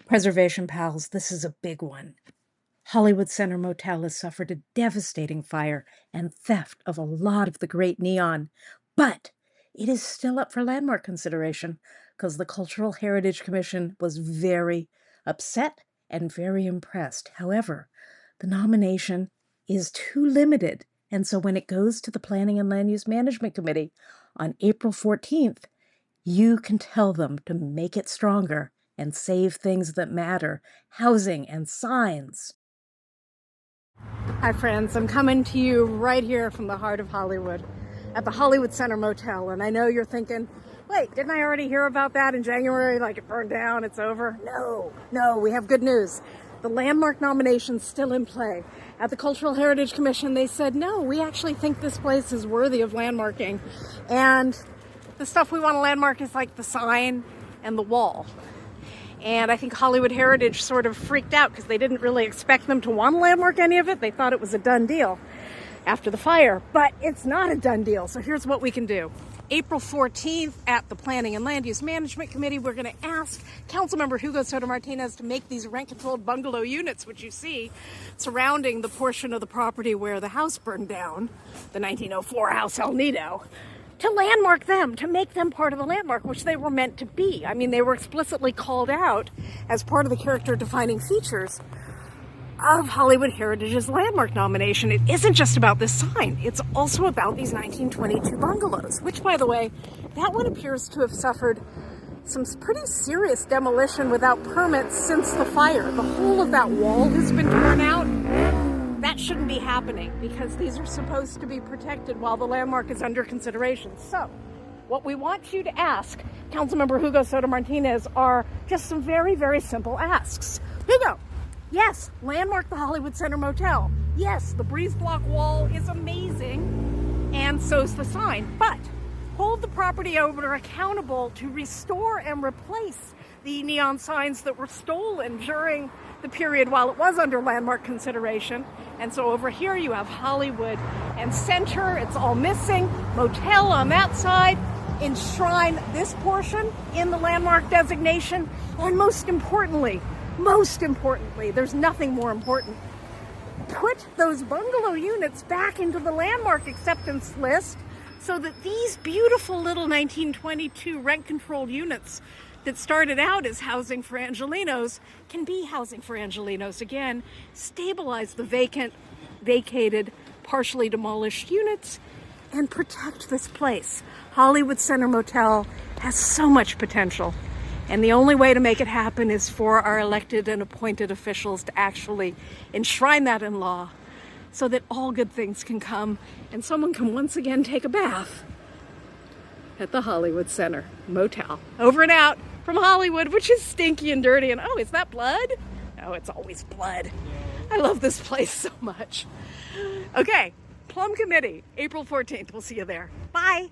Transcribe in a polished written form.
Preservation pals, this is a big one. Hollywood Center Motel has suffered a devastating fire and theft of a lot of the great neon, but it is still up for landmark consideration because the Cultural Heritage Commission was very upset and very impressed. However, the nomination is too limited, and so when it goes to the Planning and Land Use Management Committee on April 14th, you can tell them to make it stronger and save things that matter, housing and signs. Hi friends, I'm coming to you right here from the heart of Hollywood at the Hollywood Center Motel, and I know you're thinking, wait, didn't I already hear about that in January, like it burned down, it's over? No, we have good news. The landmark nomination's still in play. At the Cultural Heritage Commission, they said, no, we actually think this place is worthy of landmarking, and the stuff we want to landmark is like the sign and the wall. And I think Hollywood Heritage sort of freaked out because they didn't really expect them to want to landmark any of it. They thought it was a done deal after the fire, but it's not a done deal. So here's what we can do. April 14th at the Planning and Land Use Management Committee, we're going to ask Councilmember Hugo Soto Martinez to make these rent-controlled bungalow units, which you see surrounding the portion of the property where the house burned down, the 1904 House El Nido, to landmark them, to make them part of the landmark, which they were meant to be. I mean, they were explicitly called out as part of the character-defining features of Hollywood Heritage's landmark nomination. It isn't just about this sign. It's also about these 1922 bungalows, which, by the way, that one appears to have suffered some pretty serious demolition without permits since the fire. The whole of that wall has been torn out. That shouldn't be happening because these are supposed to be protected while the landmark is under consideration. So what we want you to ask Councilmember Hugo Soto Martinez are just some very, very simple asks. Hugo, yes, landmark the Hollywood Center Motel. Yes, the breeze block wall is amazing, and so's the sign, but hold the property owner accountable to restore and replace the neon signs that were stolen during the period while it was under landmark consideration. And so over here you have Hollywood and Center, it's all missing. Motel on that side, enshrine this portion in the landmark designation, and most importantly, there's nothing more important. Put those bungalow units back into the landmark acceptance list so that these beautiful little 1922 rent-controlled units that started out as housing for Angelenos can be housing for Angelenos again, stabilize the vacated, partially demolished units, and protect this place. Hollywood Center Motel has so much potential, and the only way to make it happen is for our elected and appointed officials to actually enshrine that in law so that all good things can come and someone can once again take a bath at the Hollywood Center Motel. Over and out from Hollywood, which is stinky and dirty. And oh, is that blood? No, it's always blood. I love this place so much. Okay, Plum Committee, April 14th. We'll see you there. Bye.